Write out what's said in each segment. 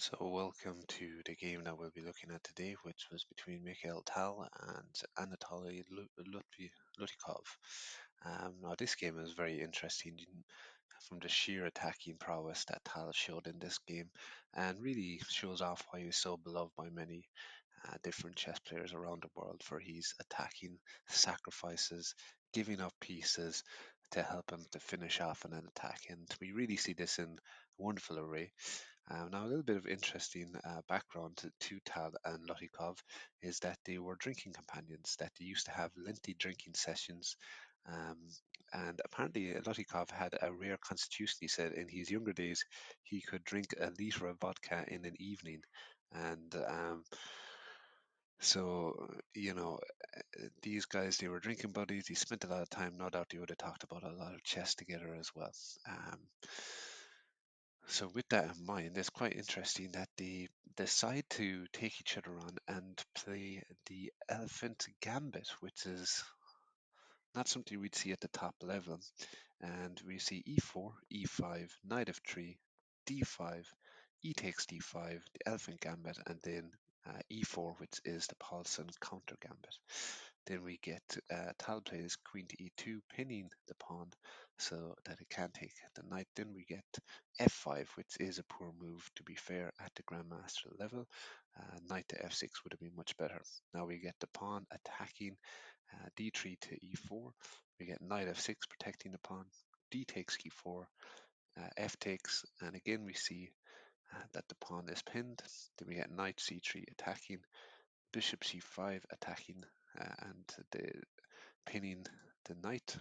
So welcome to the game that we'll be looking at today, which was between Mikhail Tal and Anatoly Lutikov. Now this game is very interesting from the sheer attacking prowess that Tal showed in this game, and really shows off why he's so beloved by many different chess players around the world for his attacking sacrifices, giving up pieces to help him to finish off an attack. And we really see this in wonderful array. Now, a little bit of interesting background to Tal and Lutikov is that they were drinking companions, that they used to have lengthy drinking sessions. Um, and apparently, Lutikov had a rare constitution. He said in his younger days, he could drink a liter of vodka in an evening. And these guys, they were drinking buddies. He spent a lot of time. No doubt they would have talked about a lot of chess together as well. Um, so with that in mind, it's quite interesting that they decide to take each other on and play the Elephant Gambit, which is not something we'd see at the top level. And we see e4, e5, knight f3, d5, e takes d5, the Elephant Gambit, and then e4, which is the Paulson counter gambit. Then we get Tal plays queen to e2, pinning the pawn so that it can't take the knight. Then we get f5, which is a poor move, to be fair, at the Grandmaster level. Knight to f6 would have been much better. Now we get the pawn attacking d3 to e4. We get knight f6 protecting the pawn, d takes e4, f takes, and again we see that the pawn is pinned. Then we get knight c3 attacking, bishop c5 attacking, and the pinning the knight.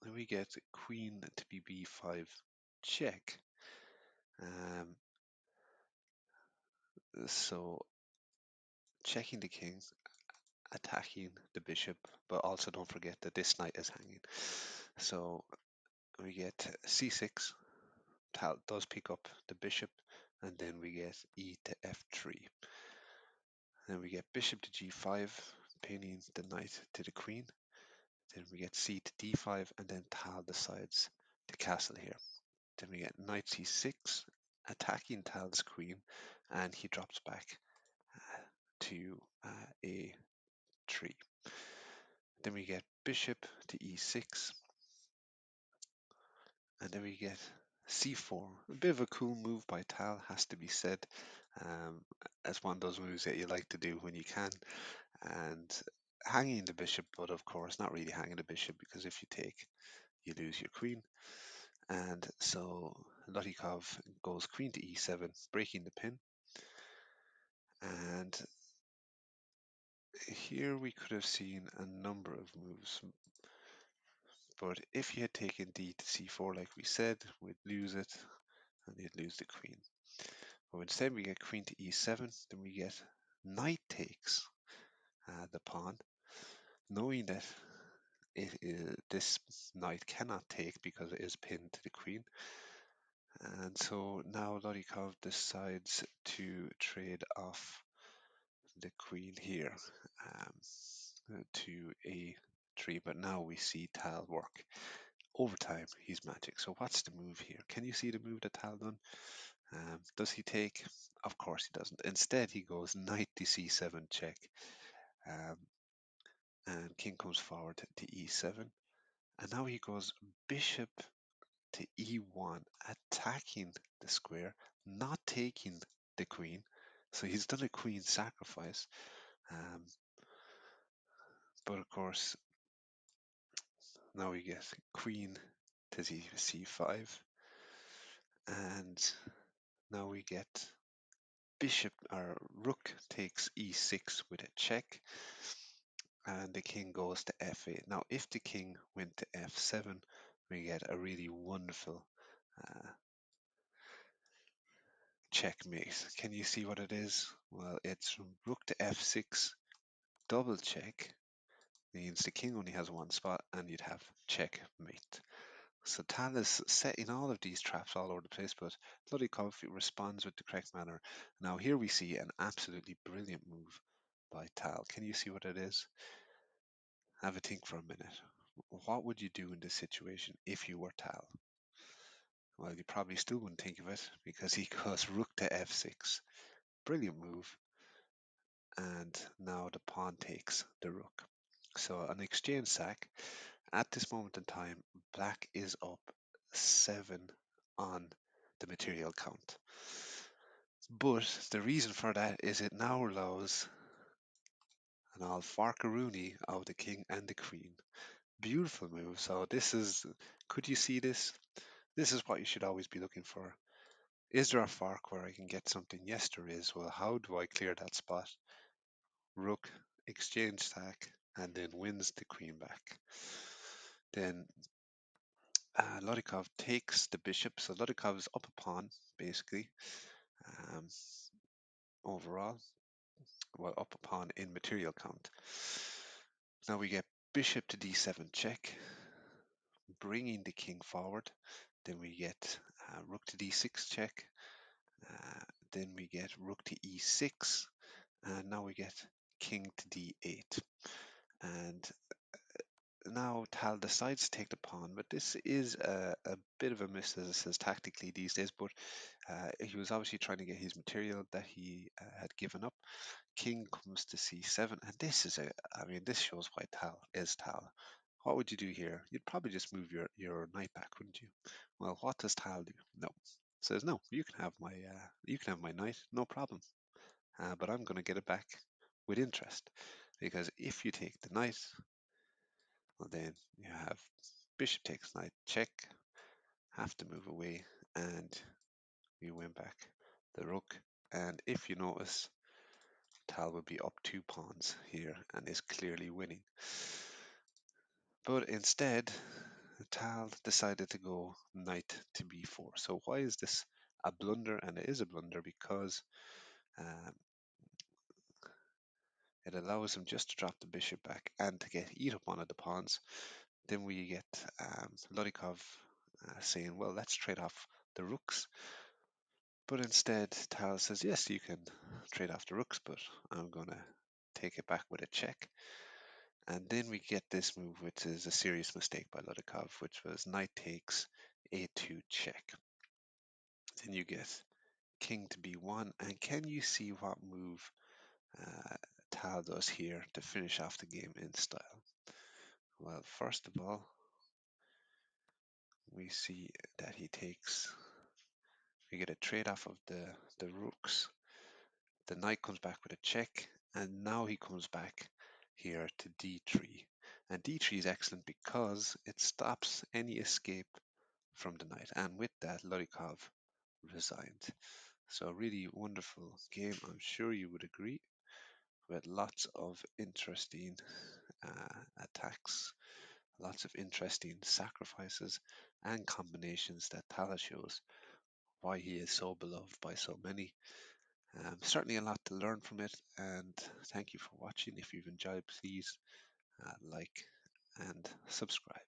Then we get queen to b5 check. Um, so checking the king, attacking the bishop, but also don't forget that this knight is hanging. So we get c6, Tal does pick up the bishop, and then we get e to f3. Then we get bishop to g5, pinning the knight to the queen. Then we get c to d5, and then Tal decides to castle here. Then we get knight c6, attacking Tal's queen, and he drops back to a3. Then we get bishop to e6, and then we get c4. A bit of a cool move by Tal, has to be said. Um, as one of those moves that you like to do when you can. And hanging the bishop, but of course not really hanging the bishop, because if you take, you lose your queen. And so Lutikov goes queen to e7, breaking the pin. And here we could have seen a number of moves. But if he had taken d to c4 like we said, we'd lose it, and he'd lose the queen. But instead we get queen to e7, then we get knight takes the pawn, knowing that this knight cannot take because it is pinned to the queen. And so now Lutikov decides to trade off the queen here to a3, but now we see Tal work. Over time, he's magic. So what's the move here? Can you see the move that Tal done? Does he take? Of course he doesn't. Instead, he goes knight to c7 check, um, and king comes forward to e7. And now he goes bishop to e1, attacking the square, not taking the queen. So he's done a queen sacrifice. Um, but of course, now we get queen to c5. And now we get bishop or rook takes e6 with a check. And the king goes to f8. Now, if the king went to f7, we get a really wonderful checkmate. Can you see what it is? Well, it's rook to f6, double check, means the king only has one spot, and you'd have checkmate. So Tal is setting all of these traps all over the place, but Lutikov responds with the correct manner. Now here we see an absolutely brilliant move by Tal. Can you see what it is? Have a think for a minute. What would you do in this situation if you were Tal? Well, you probably still wouldn't think of it because he goes rook to f6. Brilliant move. And now the pawn takes the rook. So an exchange sack. At this moment in time, black is up 7 on the material count. But the reason for that is it now allows an all farkaroony of the king and the queen. Beautiful move. So this is, could you see this? This is what you should always be looking for. Is there a fork where I can get something? Yes, there is. Well, how do I clear that spot? Rook, exchange sack, and then wins the queen back. Then Lutikov takes the bishop, so Lutikov is up a pawn, basically, um, overall. Well, up a pawn in material count. Now we get bishop to d7 check, bringing the king forward. Then we get rook to d6 check. Then we get rook to e6. And now we get king to d8. And now Tal decides to take the pawn, but this is a bit of a miss, as it says, tactically these days. But he was obviously trying to get his material that he had given up. King comes to c7, and this is I mean, this shows why Tal is Tal. What would you do here? You'd probably just move your knight back, wouldn't you? Well, what does Tal do? No, says no. You can have my knight, no problem. But I'm going to get it back with interest, because if you take the knight, well, then you have bishop takes knight check, have to move away, and you win back the rook. And if you notice, Tal will be up 2 pawns here and is clearly winning. But instead, Tal decided to go knight to b4. So why is this a blunder? And it is a blunder because um, it allows him just to drop the bishop back and to eat up one of the pawns. Then we get Lutikov saying, well, let's trade off the rooks. But instead, Tal says, yes, you can trade off the rooks, but I'm going to take it back with a check. And then we get this move, which is a serious mistake by Lutikov, which was knight takes a2 check. Then you get king to b1. And can you see what move Tal does here to finish off the game in style? Well, first of all, we see that we get a trade off of the rooks. The knight comes back with a check, and now he comes back here to d3. And d3 is excellent because it stops any escape from the knight. And with that, Lutikov resigned. So a really wonderful game, I'm sure you would agree, with lots of interesting attacks, lots of interesting sacrifices and combinations that Tal shows why he is so beloved by so many. Certainly a lot to learn from it, and thank you for watching. If you've enjoyed, please like and subscribe.